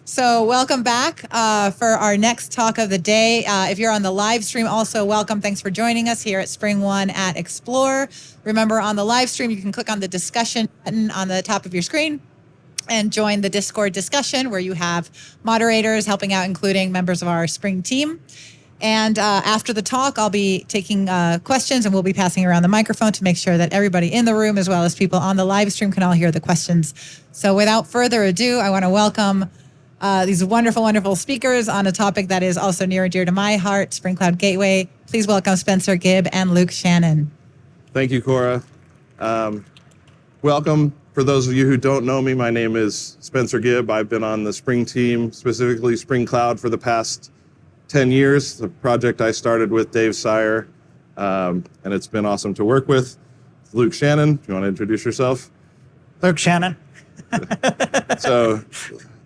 So welcome back for our next talk of the day. If you're on the live stream, also welcome. Thanks for joining us here at Spring One at Explore. Remember, on the live stream, you can click on the discussion button on the top of your screen and join the Discord discussion where you have moderators helping out, including members of our Spring team. And after the talk, I'll be taking questions, and we'll be passing around the microphone to make sure that everybody in the room, as well as people on the live stream, can all hear the questions. So without further ado, I want to welcome these wonderful, wonderful speakers on a topic that is also near and dear to my heart, Spring Cloud Gateway. Please welcome Spencer Gibb and Luke Shannon. Thank you, Cora. Welcome. For those of you who don't know me, my name is Spencer Gibb. I've been on the Spring team, specifically Spring Cloud, for the past 10 years, the project I started with Dave Sire, and it's been awesome to work with. Luke Shannon, do you want to introduce yourself? Luke Shannon. So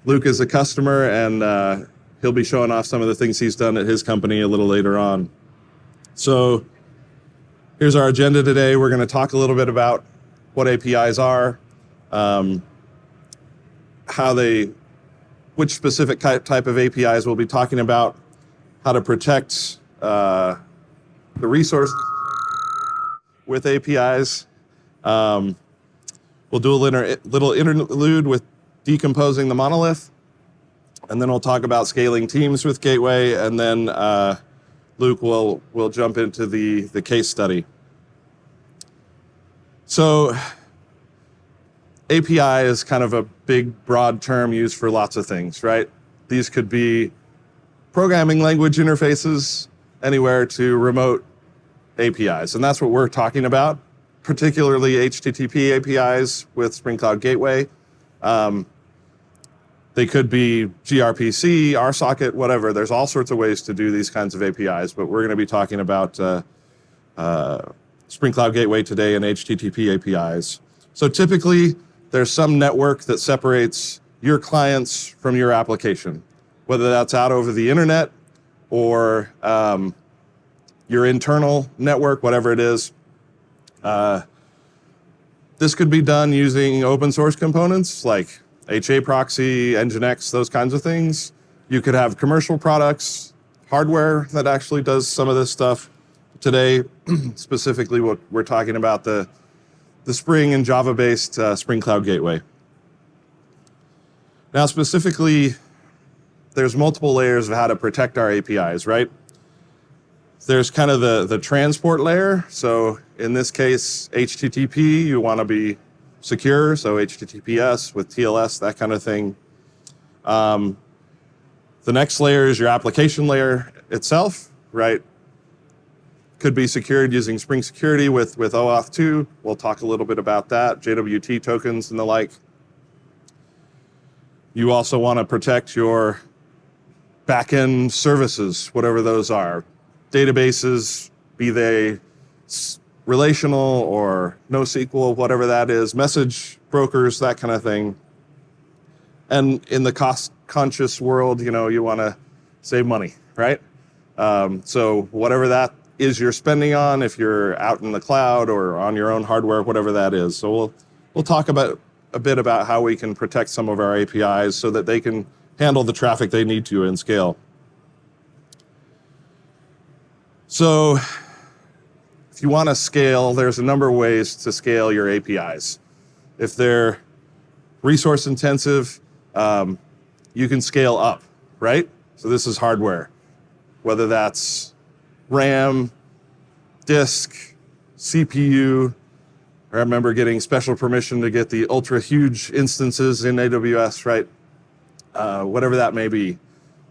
Luke is a customer, and he'll be showing off some of the things he's done at his company a little later on. So here's our agenda today. We're going to talk a little bit about what APIs are, which specific type of APIs we'll be talking about, how to protect the resources with APIs. We'll do a little interlude with decomposing the monolith, and then we'll talk about scaling teams with Gateway, and then Luke will jump into the case study. So API is kind of a big, broad term used for lots of things, right? These could be programming language interfaces, anywhere to remote APIs. And that's what we're talking about, particularly HTTP APIs with Spring Cloud Gateway. They could be gRPC, RSocket, whatever. There's all sorts of ways to do these kinds of APIs, but we're going to be talking about Spring Cloud Gateway today and HTTP APIs. So typically, there's some network that separates your clients from your application, whether that's out over the internet or your internal network, whatever it is. This could be done using open source components like HA proxy, Nginx, those kinds of things. You could have commercial products, hardware that actually does some of this stuff. Today, specifically, what we're talking about, the Spring and Java-based Spring Cloud Gateway. Now, specifically, there's multiple layers of how to protect our APIs, right? There's kind of the transport layer. So in this case, HTTP, you want to be secure. So HTTPS with TLS, that kind of thing. The next layer is your application layer itself, right? Could be secured using Spring Security with OAuth 2. We'll talk a little bit about that, JWT tokens and the like. You also want to protect your backend services, whatever those are. Databases, be they relational or NoSQL, whatever that is, message brokers, that kind of thing. And in the cost-conscious world, you want to save money, right? So whatever that is you're spending on, if you're out in the cloud or on your own hardware, whatever that is. So we'll talk about a bit about how we can protect some of our APIs so that they can handle the traffic they need to and scale. So if you want to scale, there's a number of ways to scale your APIs. If they're resource intensive, you can scale up, right? So this is hardware, whether that's RAM, disk, CPU. I remember getting special permission to get the ultra huge instances in AWS, right? Whatever that may be.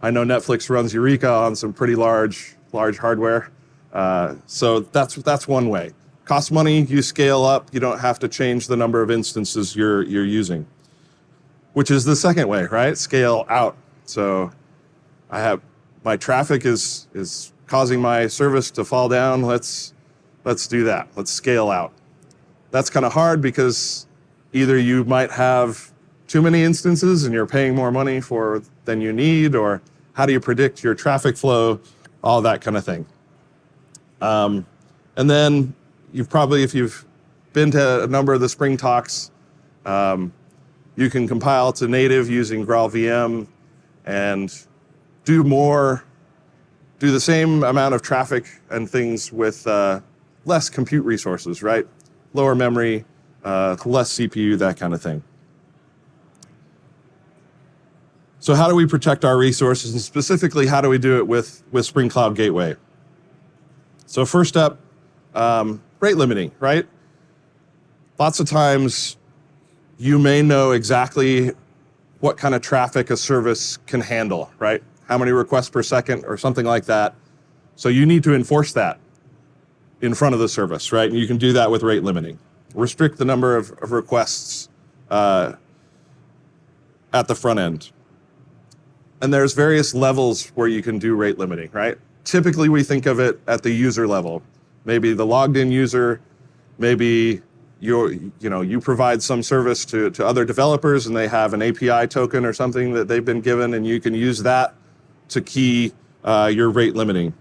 I know Netflix runs Eureka on some pretty large hardware. So that's one way. Costs money, you scale up, you don't have to change the number of instances you're using. Which is the second way, right? Scale out. So my traffic is causing my service to fall down. Let's do that. Let's scale out. That's kind of hard because either you might have too many instances and you're paying more money than you need, or how do you predict your traffic flow, all that kind of thing. And then if you've been to a number of the Spring talks, you can compile to native using GraalVM. and do the same amount of traffic and things with less compute resources, right? Lower memory, less CPU, that kind of thing. So how do we protect our resources, and specifically, how do we do it with Spring Cloud Gateway? So first up, rate limiting, right? Lots of times you may know exactly what kind of traffic a service can handle, right? How many requests per second or something like that. So you need to enforce that in front of the service, right? And you can do that with rate limiting. Restrict the number of requests at the front end. And there's various levels where you can do rate limiting, right? Typically, we think of it at the user level. Maybe the logged in user, maybe you provide some service to other developers and they have an API token or something that they've been given, and you can use that to key your rate limiting.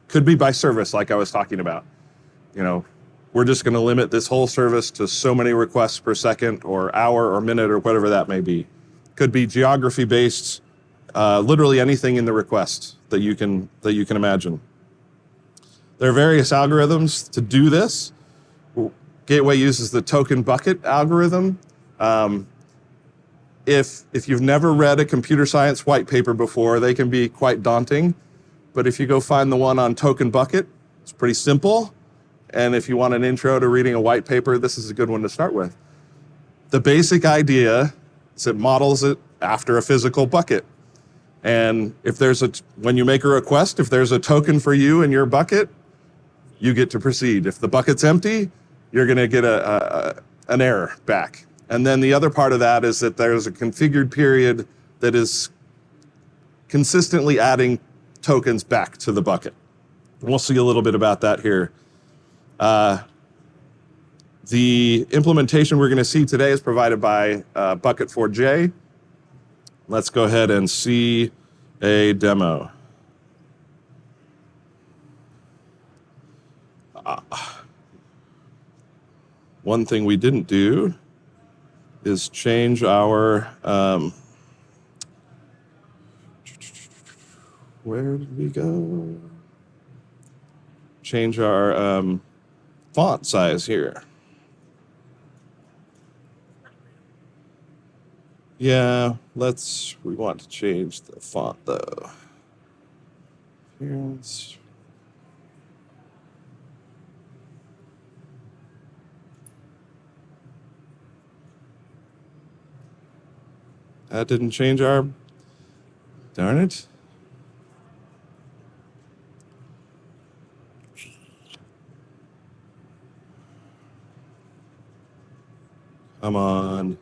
Could be by service, like I was talking about. We're just going to limit this whole service to so many requests per second or hour or minute or whatever that may be. Could be geography based. Literally anything in the request that you can imagine. There are various algorithms to do this. Gateway uses the token bucket algorithm. If you've never read a computer science white paper before, they can be quite daunting. But if you go find the one on token bucket, it's pretty simple. And if you want an intro to reading a white paper, this is a good one to start with. The basic idea is it models it after a physical bucket. And when you make a request, if there's a token for you in your bucket, you get to proceed. If the bucket's empty, you're going to get an error back. And then the other part of that is that there's a configured period that is consistently adding tokens back to the bucket. And we'll see a little bit about that here. The implementation we're going to see today is provided by Bucket4j. Let's go ahead and see a demo. One thing we didn't do is change our, where did we go? Change our font size here. Yeah, we want to change the font though. Appearance. That didn't change darn it. Come on.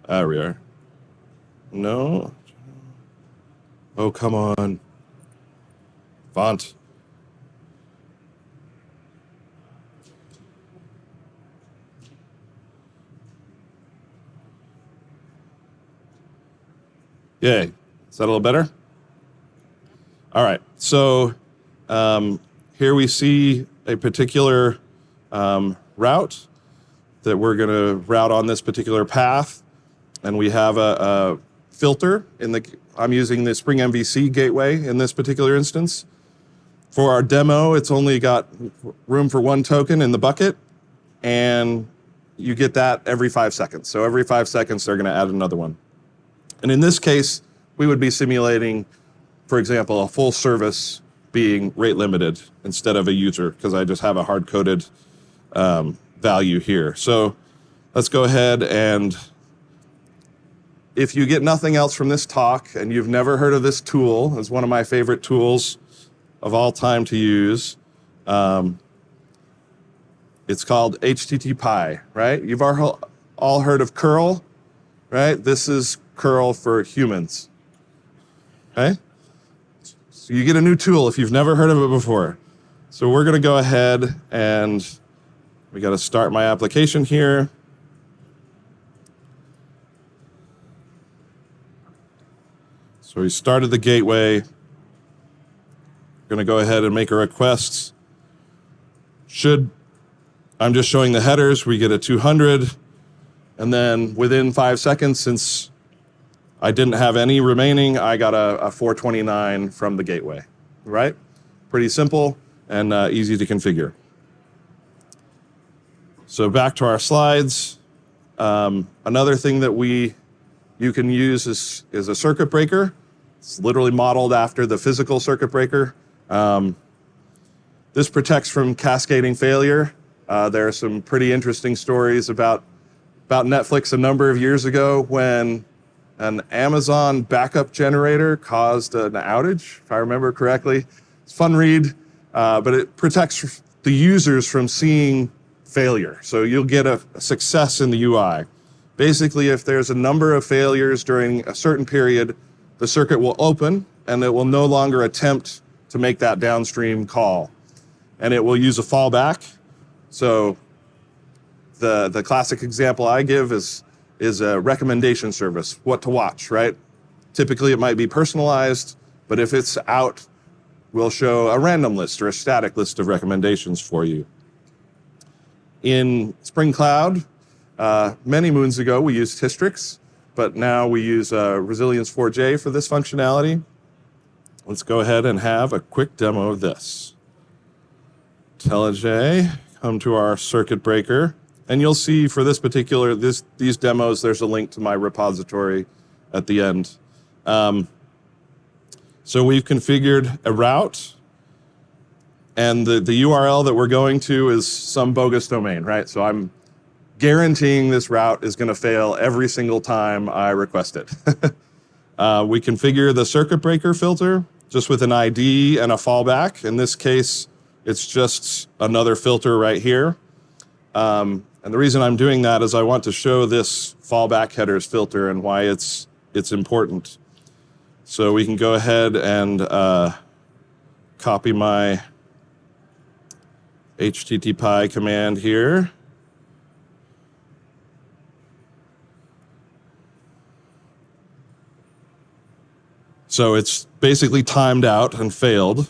There we are. No. Oh, come on. Font. Yay. Is that a little better? All right. So here we see a particular route that we're going to route on this particular path. And we have a filter I'm using the Spring MVC gateway in this particular instance. For our demo, it's only got room for one token in the bucket, and you get that every 5 seconds. So every 5 seconds, they're going to add another one. And in this case, we would be simulating, for example, a full service being rate limited instead of a user, because I just have a hard-coded value here. So let's go ahead, and if you get nothing else from this talk and you've never heard of this tool, it's one of my favorite tools of all time to use. It's called HTTPy, right? You've all heard of curl, right? This is curl for humans, okay? So you get a new tool if you've never heard of it before. So we're gonna go ahead and we gotta start my application here. So we started the gateway. We're going to go ahead and make a request. I'm just showing the headers. We get a 200. And then within 5 seconds, since I didn't have any remaining, I got a 429 from the gateway, right? Pretty simple and easy to configure. So back to our slides. Another thing that you can use is a circuit breaker. It's literally modeled after the physical circuit breaker. This protects from cascading failure. There are some pretty interesting stories about Netflix a number of years ago when an Amazon backup generator caused an outage, if I remember correctly. It's a fun read, but it protects the users from seeing failure. So you'll get a success in the UI. Basically, if there's a number of failures during a certain period, the circuit will open and it will no longer attempt to make that downstream call. And it will use a fallback. So the classic example I give is a recommendation service, what to watch, right? Typically it might be personalized, but if it's out, we'll show a random list or a static list of recommendations for you. In Spring Cloud, many moons ago, we used Hystrix, but now we use Resilience 4J for this functionality. Let's go ahead and have a quick demo of this. IntelliJ, come to our circuit breaker, and you'll see for this particular, these demos, there's a link to my repository at the end. So we've configured a route, and the URL that we're going to is some bogus domain, right? So I'm guaranteeing this route is going to fail every single time I request it. We configure the circuit breaker filter just with an ID and a fallback. In this case, it's just another filter right here. And the reason I'm doing that is I want to show this fallback headers filter and why it's important. So we can go ahead and copy my http command here. So it's basically timed out and failed,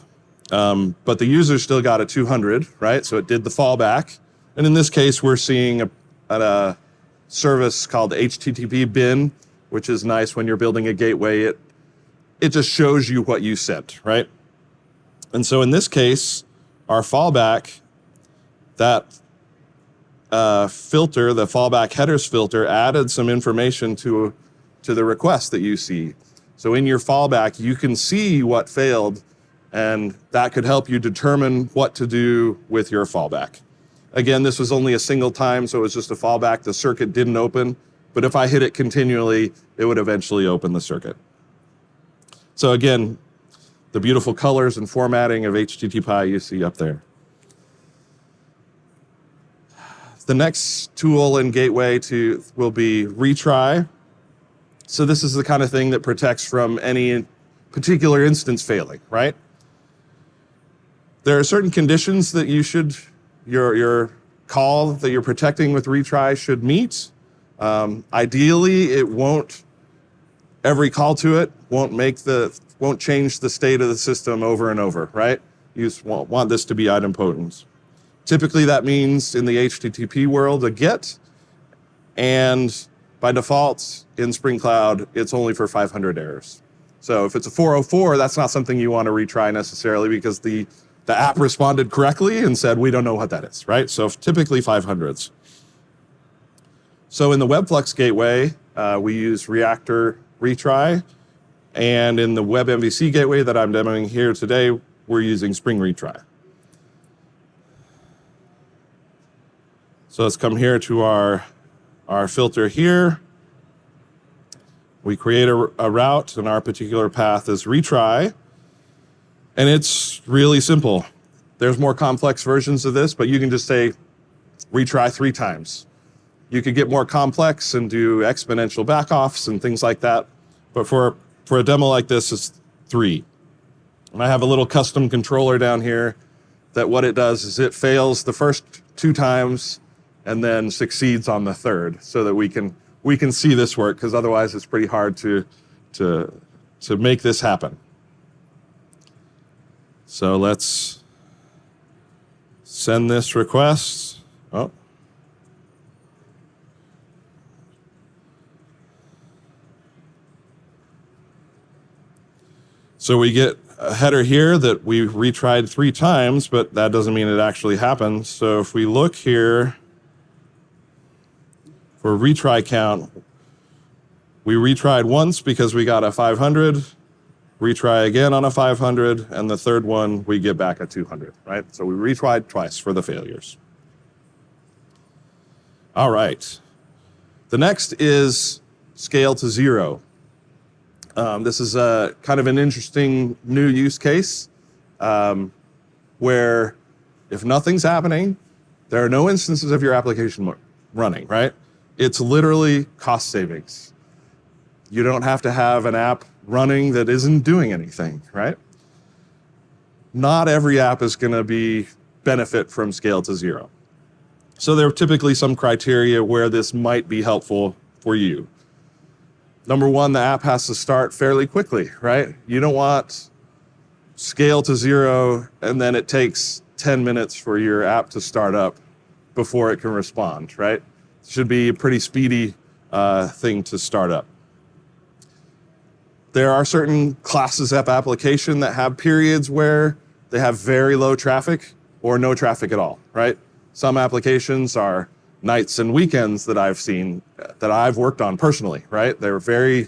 but the user still got a 200, right? So it did the fallback. And in this case, we're seeing a service called HTTP bin, which is nice when you're building a gateway. It just shows you what you sent, right? And so in this case, our fallback, that filter, the fallback headers filter, added some information to the request that you see. So in your fallback, you can see what failed, and that could help you determine what to do with your fallback. Again, this was only a single time, so it was just a fallback. The circuit didn't open, but if I hit it continually, it would eventually open the circuit. So again, the beautiful colors and formatting of HTTP you see up there. The next tool in Gateway will be retry. So this is the kind of thing that protects from any particular instance failing, right? There are certain conditions that your call that you're protecting with retry should meet. Ideally, every call to it won't change the state of the system over and over, right? You just want this to be idempotent. Typically, that means in the HTTP world, a GET, and by default, in Spring Cloud, it's only for 500 errors. So if it's a 404, that's not something you want to retry necessarily because the app responded correctly and said, we don't know what that is, right? So typically 500s. So in the WebFlux gateway, we use Reactor retry. And in the WebMVC gateway that I'm demoing here today, we're using Spring retry. So let's come here to our filter here. We create a route, and our particular path is retry. And it's really simple. There's more complex versions of this, but you can just say retry 3 times. You could get more complex and do exponential backoffs and things like that. But for a demo like this, it's 3. And I have a little custom controller down here that what it does is it fails the first 2 times and then succeeds on the 3rd so that we can see this work, because otherwise it's pretty hard to make this happen. So let's send this request. Oh. So we get a header here that we retried 3 times, but that doesn't mean it actually happened. So if we look here for retry count, we retried once because we got a 500, retry again on a 500, and the third one we get back a 200, right? So we retried twice for the failures. All right. The next is scale to 0. This is a kind of an interesting new use case where if nothing's happening, there are no instances of your application running, right? It's literally cost savings. You don't have to have an app running that isn't doing anything, right? Not every app is going to benefit from scale to 0. So there are typically some criteria where this might be helpful for you. Number one, the app has to start fairly quickly, right? You don't want scale to 0 and then it takes 10 minutes for your app to start up before it can respond, right? It should be a pretty speedy thing to start up. There are certain classes of application that have periods where they have very low traffic or no traffic at all, right? Some applications are nights and weekends that I've seen, that I've worked on personally, right? They're very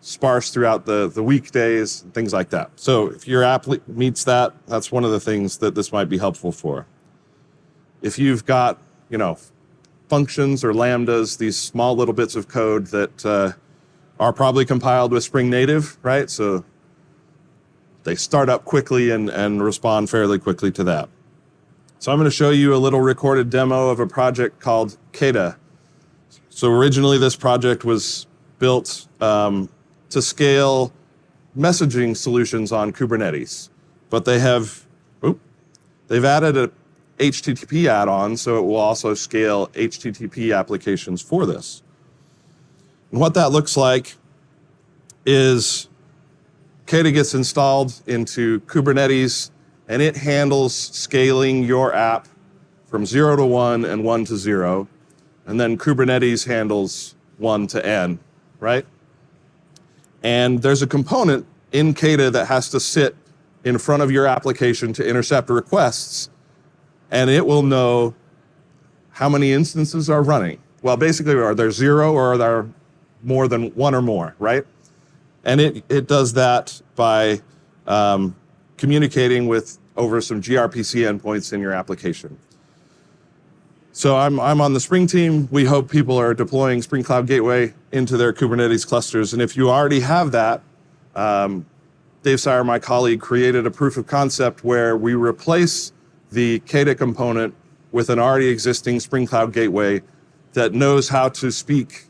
sparse throughout the weekdays, things like that. So if your app meets that, that's one of the things that this might be helpful for. If you've got, functions or lambdas, these small little bits of code that are probably compiled with Spring Native, right? So they start up quickly and respond fairly quickly to that. So I'm going to show you a little recorded demo of a project called Keda. So originally this project was built to scale messaging solutions on Kubernetes, but they've added a HTTP add-on, so it will also scale HTTP applications for this. And what that looks like is Keda gets installed into Kubernetes, and it handles scaling your app from 0 to 1 and 1 to 0. And then Kubernetes handles 1 to n, right? And there's a component in Keda that has to sit in front of your application to intercept requests, and it will know how many instances are running. Well, basically, are there 0 or are there more than 1 or more, right? And it does that by communicating with over some gRPC endpoints in your application. So I'm on the Spring team. We hope people are deploying Spring Cloud Gateway into their Kubernetes clusters. And if you already have that, Dave Sire, my colleague, created a proof of concept where we replace the Keda component with an already existing Spring Cloud Gateway that knows how to speak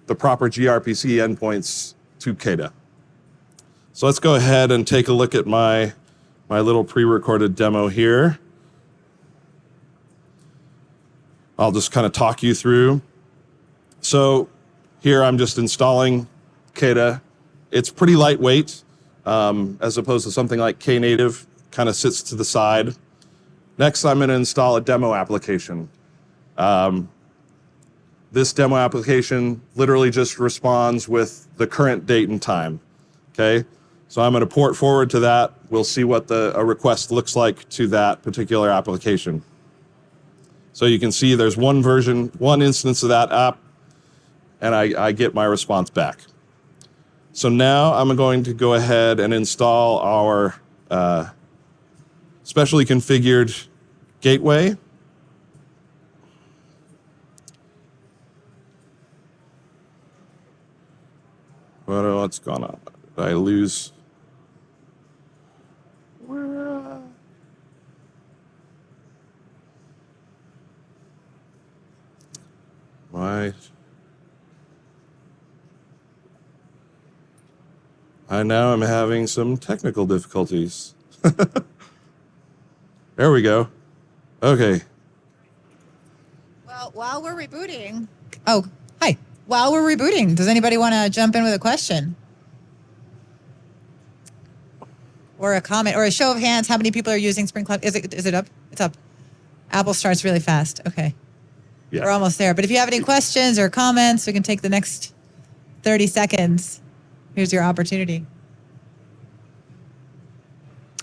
the proper gRPC endpoints to Keda. So let's go ahead and take a look at my little pre-recorded demo here. I'll just kind of talk you through. So here I'm just installing Keda. It's pretty lightweight, as opposed to something like Knative, kind of sits to the side. Next, I'm going to install a demo application. This demo application literally just responds with the current date and time, okay? So I'm going to port forward to that. We'll see what a request looks like to that particular application. So you can see there's one version, one instance of that app, and I get my response back. So now I'm going to go ahead and install our specially configured gateway. What's going on? Did I lose? I now am having some technical difficulties. There we go. Okay. Well, while we're rebooting, hi. While we're rebooting, does anybody want to jump in with a question? Or a comment, or a show of hands, how many people are using Spring Cloud? Is it up? It's up. Apple starts really fast. Okay. Yeah. We're almost there. But if you have any questions or comments, we can take the next 30 seconds. Here's your opportunity.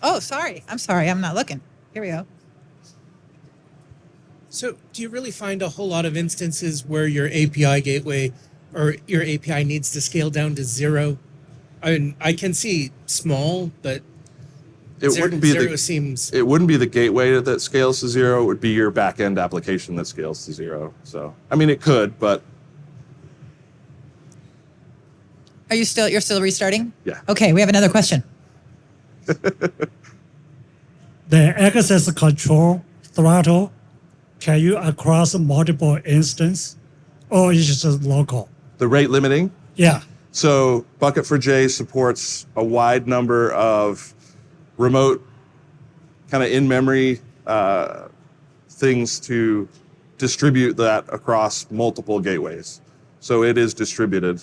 Oh, sorry. I'm sorry. I'm not looking. Here we go. So do you really find a whole lot of instances where your API gateway or your API needs to scale down to 0? I mean, I can see small, but It wouldn't be zero seems... It wouldn't be the gateway that scales to 0. It would be your back-end application that scales to 0. So, I mean, it could, but You're still restarting? yeah. Okay, we have another question. The access control throttle, can you across multiple instances, or is it just local? The rate limiting. Yeah. So Bucket4J supports a wide number of remote kind of in-memory things to distribute that across multiple gateways. So it is distributed.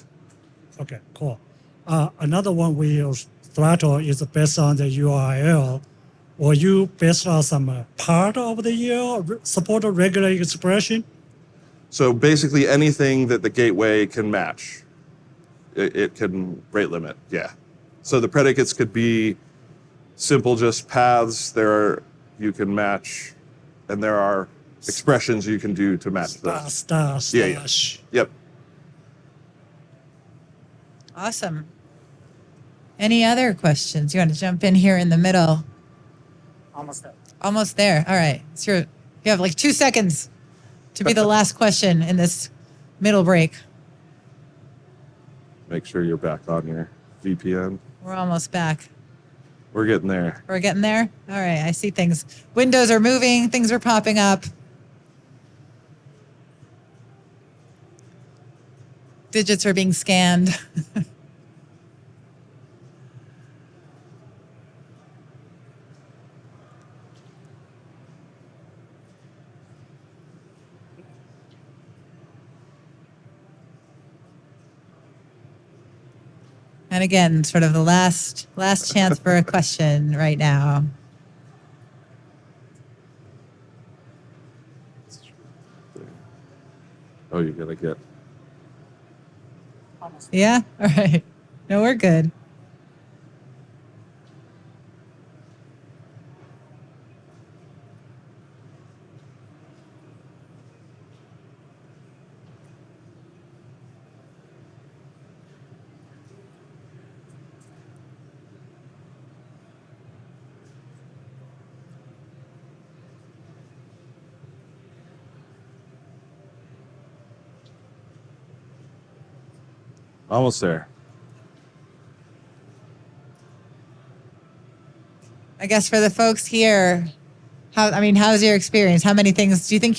Okay, cool. Another one we use throttle is based on the URL. Will you based on some part of the URL support a regular expression? So basically anything that the gateway can match, it can rate limit, yeah. So the predicates could be simple, just paths. You can match, and there are expressions you can do to match those. Slash. Yeah. Yep. Awesome. Any other questions? You want to jump in here in the middle? Almost there. Almost there. All right. So you have like 2 seconds to be the last question in this middle break. Make sure you're back on your VPN. We're almost back. We're getting there. We're getting there. All right. I see things. Windows are moving. Things are popping up. Digits are being scanned. And again, sort of the last chance for a question right now. Oh, you gotta get. Yeah? All right. No, we're good. Almost there. I guess for the folks here, how's your experience? How many things do you think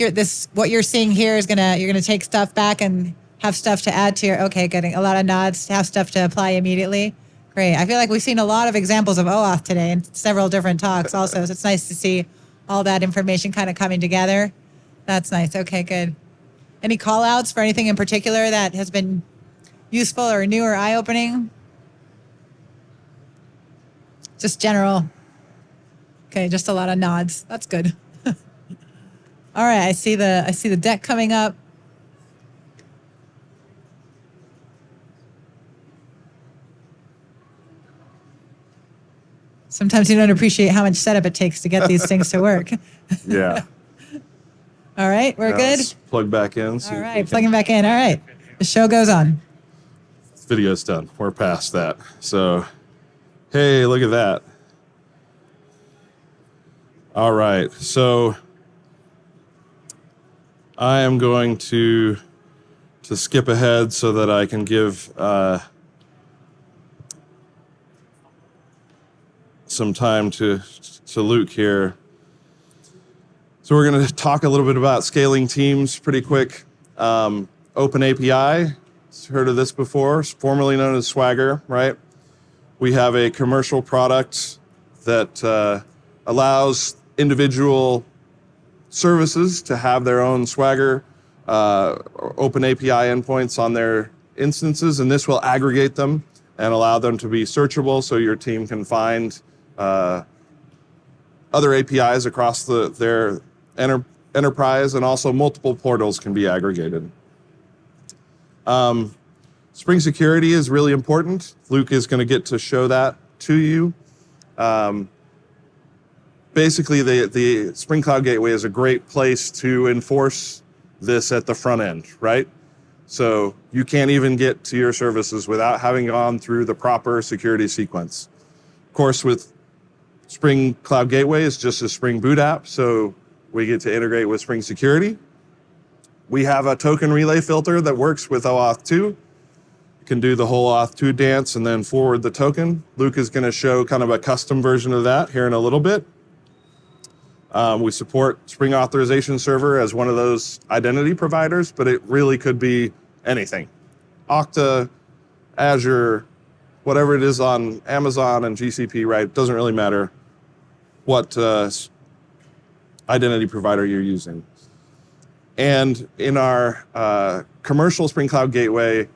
what you're seeing here is you're gonna take stuff back and have stuff to add to your, okay, getting a lot of nods, have stuff to apply immediately? Great. I feel like we've seen a lot of examples of OAuth today in several different talks also. So it's nice to see all that information kind of coming together. That's nice. Okay, good. Any call outs for anything in particular that has been useful or new or eye-opening? Just general. Okay, just a lot of nods. That's good. All right, I see the deck coming up. Sometimes you don't appreciate how much setup it takes to get these things to work. Yeah. All right, we're good? Let's plug back in. All right, plugging back in. All right, the show goes on. Video's done. We're past that. So, hey, look at that. All right. So, I am going to skip ahead so that I can give some time to Luke here. So we're going to talk a little bit about scaling teams pretty quick. Open API. Heard of this before, formerly known as Swagger, right? We have a commercial product that allows individual services to have their own Swagger open API endpoints on their instances, and this will aggregate them and allow them to be searchable so your team can find other APIs across their enterprise, and also multiple portals can be aggregated. Spring Security is really important. Luke is going to get to show that to you. basically the Spring Cloud Gateway is a great place to enforce this at the front end, right? So you can't even get to your services without having gone through the proper security sequence. Of course, with Spring Cloud Gateway is just a Spring Boot app, so we get to integrate with Spring Security. We have a token relay filter that works with OAuth 2. You can do the whole Auth 2 dance and then forward the token. Luke is going to show kind of a custom version of that here in a little bit. We support Spring Authorization Server as one of those identity providers, but it really could be anything. Okta, Azure, whatever it is on Amazon and GCP, right? It doesn't really matter what identity provider you're using. And in our commercial Spring Cloud Gateway,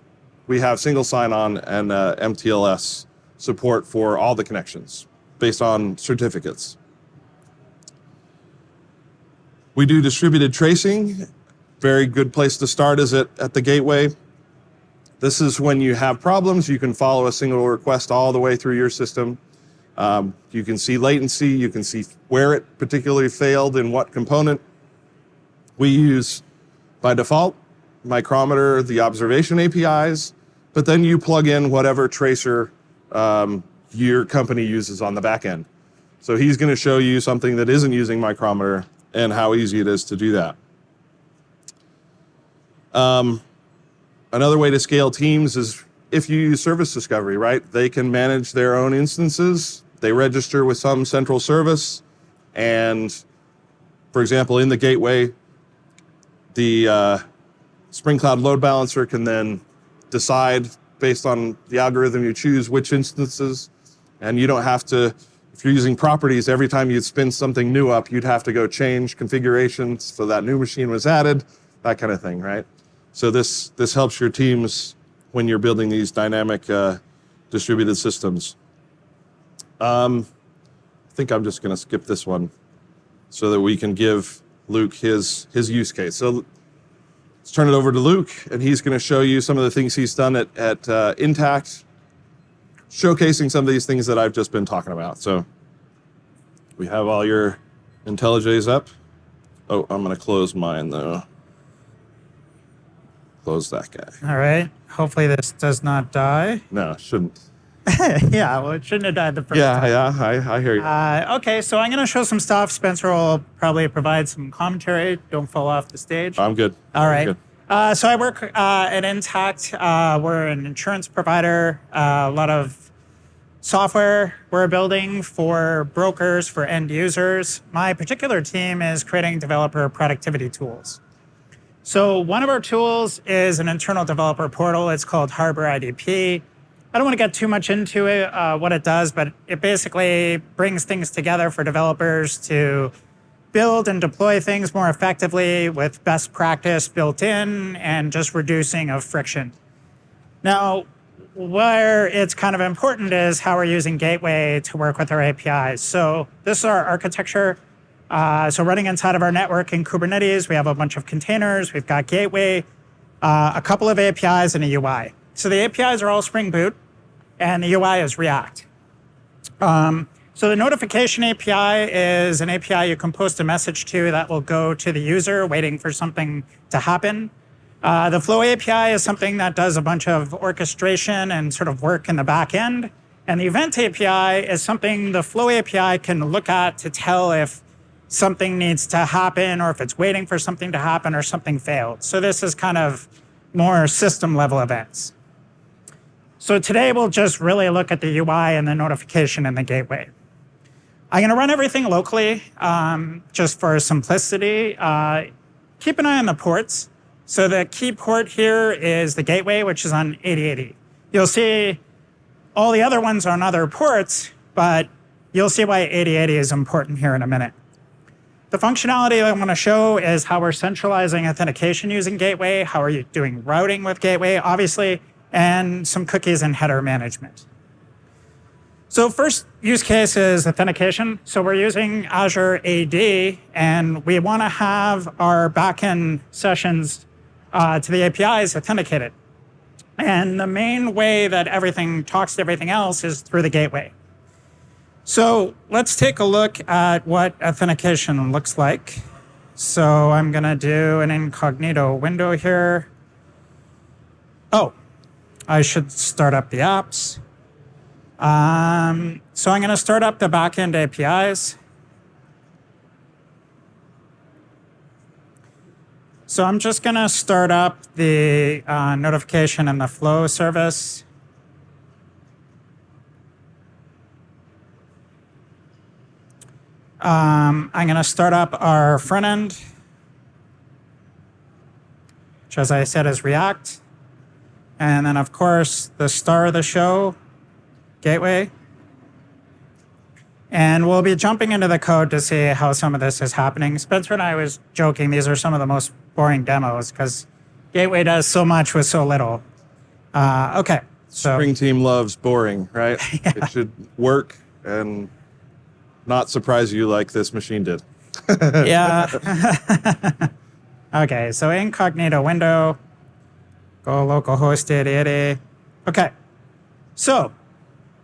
we have single sign-on and MTLS support for all the connections based on certificates. We do distributed tracing. Very good place to start is at the gateway. This is when you have problems, you can follow a single request all the way through your system. You can see latency, you can see where it particularly failed in what component. We use, by default, Micrometer, the observation APIs, but then you plug in whatever tracer your company uses on the back end. So he's going to show you something that isn't using Micrometer and how easy it is to do that. Another way to scale teams is if you use service discovery, right? They can manage their own instances. They register with some central service. And for example, in the gateway, the Spring Cloud Load Balancer can then decide based on the algorithm you choose which instances. And you don't have to, if you're using properties, every time you'd spin something new up, you'd have to go change configurations so that new machine was added, that kind of thing, right? So this helps your teams when you're building these dynamic distributed systems. I think I'm just going to skip this one so that we can give Luke his use case. So let's turn it over to Luke, and he's going to show you some of the things he's done at Intact, showcasing some of these things that I've just been talking about. So we have all your IntelliJs up. Oh, I'm going to close mine, though. Close that guy. All right. Hopefully this does not die. No, it shouldn't. Yeah, well, it shouldn't have died the first time. Yeah, I hear you. Okay, so I'm going to show some stuff. Spencer will probably provide some commentary. Don't fall off the stage. I'm good. All right. I'm good. So I work at Intact. We're an insurance provider. A lot of software we're building for brokers, for end users. My particular team is creating developer productivity tools. So one of our tools is an internal developer portal. It's called Harbor IDP. I don't want to get too much into it, what it does, but it basically brings things together for developers to build and deploy things more effectively with best practice built in and just reducing of friction. Now, where it's kind of important is how we're using Gateway to work with our APIs. So this is our architecture. So running inside of our network in Kubernetes, we have a bunch of containers. We've got Gateway, a couple of APIs, and a UI. So the APIs are all Spring Boot, and the UI is React. So the notification API is an API you can post a message to that will go to the user waiting for something to happen. The Flow API is something that does a bunch of orchestration and sort of work in the back end. And the Event API is something the Flow API can look at to tell if something needs to happen or if it's waiting for something to happen or something failed. So this is kind of more system level events. So today we'll just really look at the UI and the notification and the gateway. I'm going to run everything locally just for simplicity. Keep an eye on the ports. So the key port here is the gateway, which is on 8080. You'll see all the other ones are on other ports, but you'll see why 8080 is important here in a minute. The functionality I want to show is how we're centralizing authentication using Gateway, how are you doing routing with Gateway, obviously, and some cookies and header management. So first use case is authentication. So we're using Azure AD, and we want to have our backend sessions to the APIs authenticated. And the main way that everything talks to everything else is through the gateway. So let's take a look at what authentication looks like. So I'm going to do an incognito window here. Oh, I should start up the apps. So I'm going to start up the backend APIs. So I'm just going to start up the notification and the flow service. I'm going to start up our front end, which, as I said, is React. And then, of course, the star of the show, Gateway. And we'll be jumping into the code to see how some of this is happening. Spencer and I was joking, these are some of the most boring demos because Gateway does so much with so little. Okay, so. Spring team loves boring, right? Yeah. It should work and not surprise you like this machine did. Yeah. Okay, so incognito window, go localhost 8080. Okay, so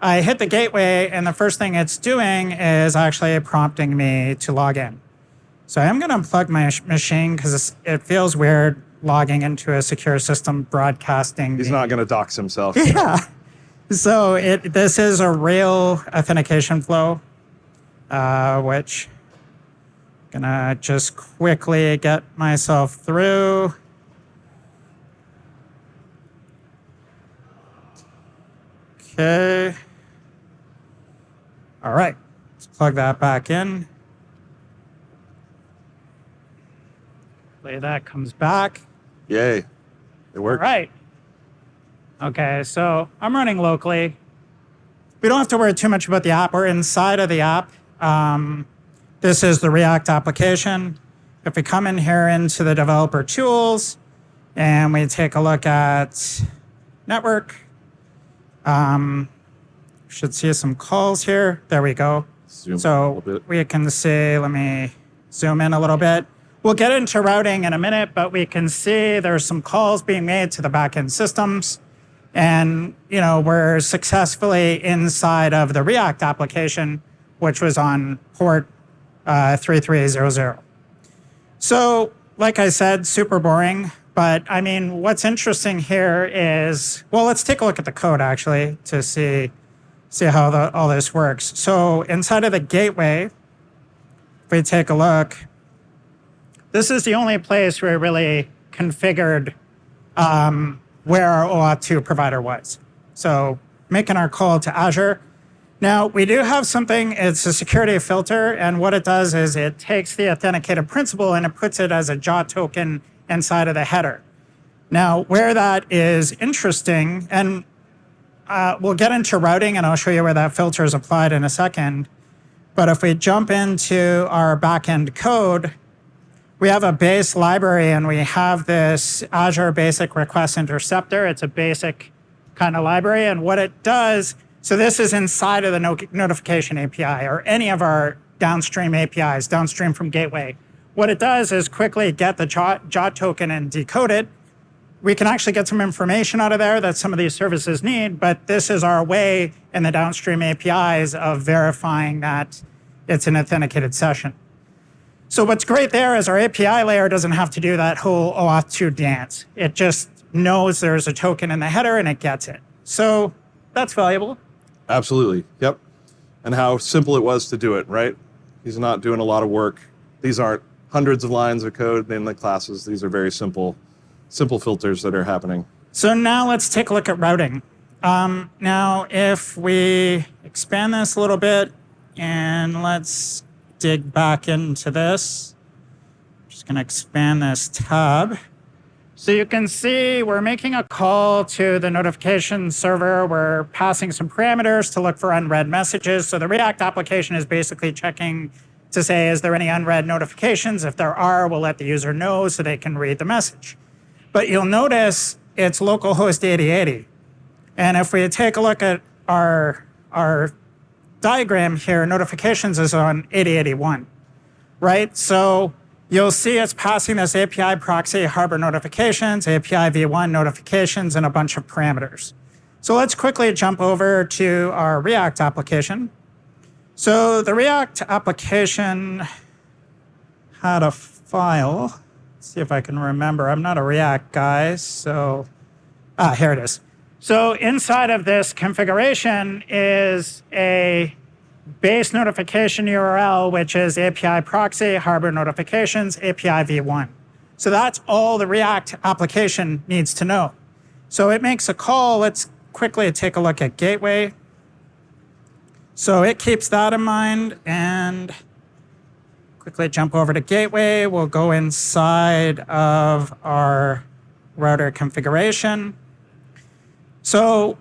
I hit the gateway, and the first thing it's doing is actually prompting me to log in. So I'm going to unplug my machine because it feels weird logging into a secure system broadcasting. He's not going to dox himself. Yeah. So this is a real authentication flow, which I'm going to just quickly get myself through. Okay. All right, let's plug that back in. Hopefully that comes back. Yay, it worked. All right. Okay, so I'm running locally. We don't have to worry too much about the app. We're inside of the app. This is the React application. If we come in here into the developer tools and we take a look at network, should see some calls here. There we go. So we can see, let me zoom in a little bit. We'll get into routing in a minute, but we can see there's some calls being made to the backend systems. And, you know, we're successfully inside of the React application, which was on port 3300. So, like I said, super boring. But, I mean, what's interesting here is, well, let's take a look at the code, actually, to see how all this works. So inside of the gateway, if we take a look, this is the only place where we really configured where our OAuth 2 provider was. So making our call to Azure. Now, we do have something, it's a security filter, and what it does is it takes the authenticated principal and it puts it as a JWT token inside of the header. Now, where that is interesting, and we'll get into routing, and I'll show you where that filter is applied in a second. But if we jump into our backend code, we have a base library, and we have this Azure Basic Request Interceptor. It's a basic kind of library, and what it does, so this is inside of the notification API or any of our downstream APIs, downstream from Gateway. What it does is quickly get the JWT token and decode it. We can actually get some information out of there that some of these services need, but this is our way in the downstream APIs of verifying that it's an authenticated session. So what's great there is our API layer doesn't have to do that whole OAuth 2 dance. It just knows there's a token in the header and it gets it. So that's valuable. Absolutely, yep. And how simple it was to do it, right? He's not doing a lot of work. These aren't hundreds of lines of code in the classes. These are very simple filters that are happening. So now let's take a look at routing. Now, if we expand this a little bit and let's dig back into this, I'm just going to expand this tab. So you can see we're making a call to the notification server. We're passing some parameters to look for unread messages. So the React application is basically checking to say, is there any unread notifications? If there are, we'll let the user know so they can read the message. But you'll notice it's localhost 8080. And if we take a look at our diagram here, notifications is on 8081, right? So you'll see it's passing this API proxy harbor notifications, API v1 notifications, and a bunch of parameters. So let's quickly jump over to our React application. So the React application had a file. Let's see if I can remember. I'm not a React guy, so here it is. So inside of this configuration is a base notification URL, which is API proxy, Harbor notifications, API v1. So that's all the React application needs to know. So it makes a call. Let's quickly take a look at gateway. So it keeps that in mind, and quickly jump over to gateway. We'll go inside of our router configuration. So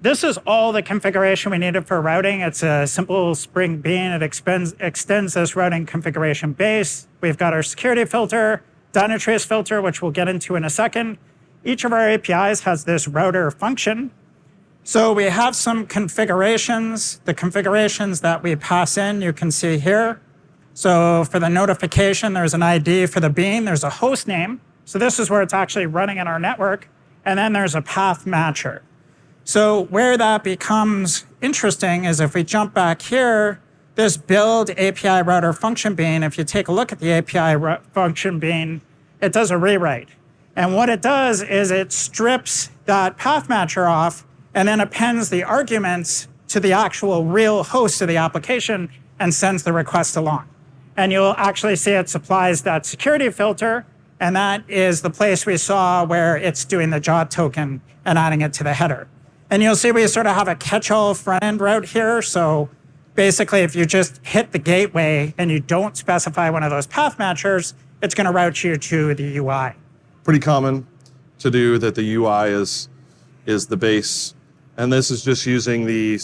this is all the configuration we needed for routing. It's a simple Spring Bean. It extends this routing configuration base. We've got our security filter, Dynatrace filter, which we'll get into in a second. Each of our APIs has this router function. So we have some configurations. The configurations that we pass in, you can see here. So for the notification, there's an ID. For the bean, there's a host name. So this is where it's actually running in our network. And then there's a path matcher. So where that becomes interesting is if we jump back here, this build API router function bean, if you take a look at the API function bean, it does a rewrite. And what it does is it strips that path matcher off and then appends the arguments to the actual real host of the application and sends the request along. And you'll actually see it supplies that security filter, and that is the place we saw where it's doing the JOT token and adding it to the header. And you'll see we sort of have a catch-all front-end route here. So basically, if you just hit the gateway and you don't specify one of those path matchers, it's going to route you to the UI. Pretty common to do that. The UI is the base. And this is just using the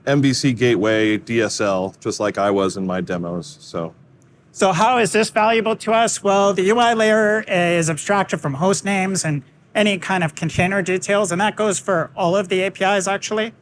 MVC gateway DSL, just like I was in my demos. So how is this valuable to us? Well, the UI layer is abstracted from host names and any kind of container details, and that goes for all of the APIs, actually.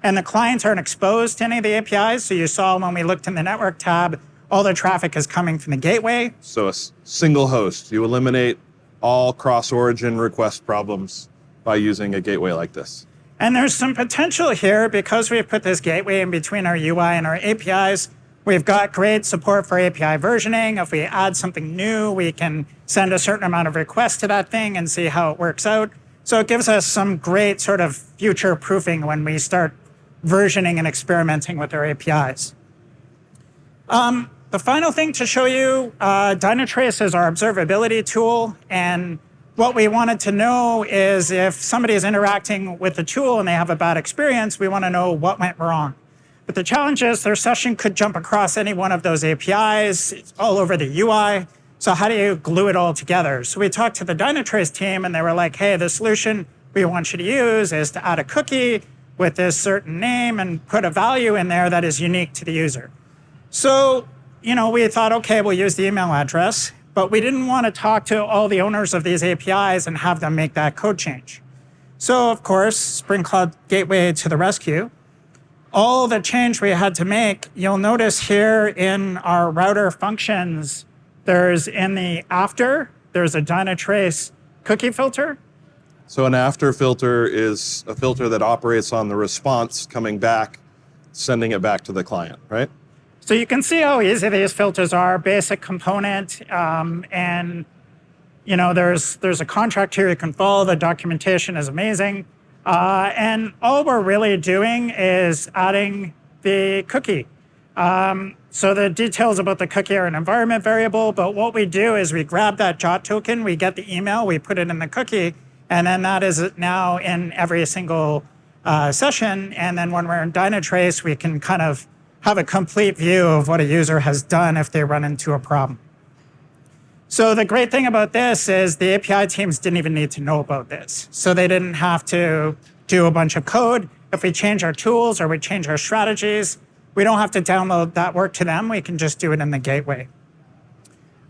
And the clients aren't exposed to any of the APIs. So you saw when we looked in the network tab, all the traffic is coming from the gateway. So a single host, you eliminate all cross-origin request problems by using a gateway like this. And there's some potential here because we've put this gateway in between our UI and our APIs. We've got great support for API versioning. If we add something new, we can send a certain amount of requests to that thing and see how it works out. So it gives us some great sort of future proofing when we start versioning and experimenting with our APIs. The final thing to show you, Dynatrace is our observability tool. And what we wanted to know is if somebody is interacting with the tool and they have a bad experience, we want to know what went wrong. But the challenge is their session could jump across any one of those APIs. It's all over the UI. So how do you glue it all together? So we talked to the Dynatrace team, and they were like, hey, the solution we want you to use is to add a cookie with this certain name and put a value in there that is unique to the user. So, we thought, okay, we'll use the email address, but we didn't want to talk to all the owners of these APIs and have them make that code change. So, of course, Spring Cloud Gateway to the rescue. All the change we had to make, you'll notice here in our router functions, there's in the after, there's a Dynatrace cookie filter. So an after filter is a filter that operates on the response coming back, sending it back to the client, right? So you can see how easy these filters are, basic component, and there's a contract here you can follow. The documentation is amazing. And all we're really doing is adding the cookie. So the details about the cookie are an environment variable, but what we do is we grab that JOT token, we get the email, we put it in the cookie, and then that is now in every single session. And then when we're in Dynatrace, we can kind of have a complete view of what a user has done if they run into a problem. So the great thing about this is the API teams didn't even need to know about this. So they didn't have to do a bunch of code. If we change our tools or we change our strategies, we don't have to download that work to them. We can just do it in the gateway.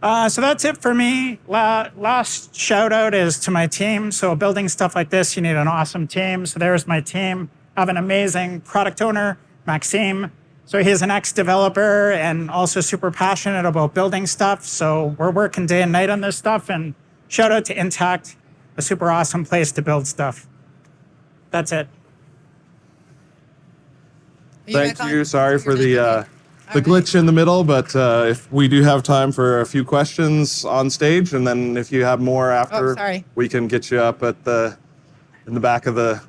So that's it for me. Last shout out is to my team. So building stuff like this, you need an awesome team. So there's my team. I have an amazing product owner, Maxime. So he's an ex-developer and also super passionate about building stuff. So we're working day and night on this stuff. And shout out to Intact, a super awesome place to build stuff. That's it. you Thank back on? you. Sorry for the All right. glitch in the middle, but if we do have time for a few questions on stage, and then if you have more after, sorry. we can get you up in the back of the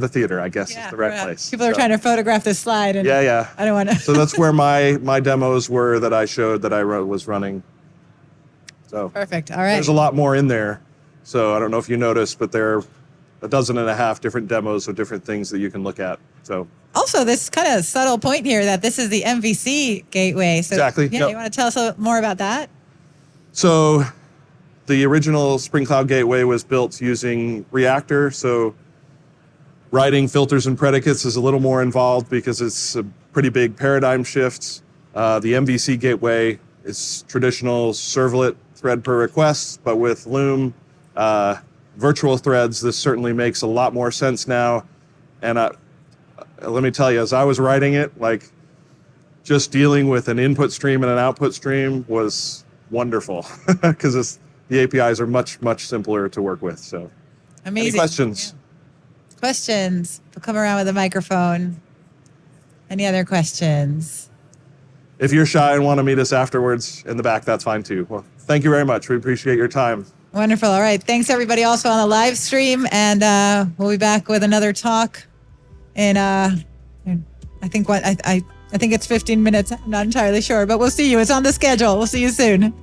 theater, I guess is the right place. People are trying to photograph this slide. And Yeah. I don't want to. So that's where my demos were that I showed that I was running. So Perfect. All right. there's a lot more in there. So I don't know if you noticed, but there are a dozen and a half different demos of different things that you can look at. So Also, this kind of subtle point here that this is the MVC gateway. So, Exactly, Yeah, yep. you want to tell us a little more about that? So the original Spring Cloud Gateway was built using Reactor. So writing filters and predicates is a little more involved because it's a pretty big paradigm shift. The MVC Gateway is traditional servlet thread per request, but with Loom virtual threads, this certainly makes a lot more sense now. And let me tell you, as I was writing it, like just dealing with an input stream and an output stream was wonderful because the APIs are much, much simpler to work with. So Amazing. any questions? Yeah. Questions? We'll come around with a microphone. Any other questions? If you're shy and want to meet us afterwards in the back, that's fine too. Well, thank you very much. We appreciate your time. Wonderful. All right. Thanks, everybody, also on the live stream. And we'll be back with another talk in, I think I think it's 15 minutes. I'm not entirely sure, but we'll see you. It's on the schedule. We'll see you soon.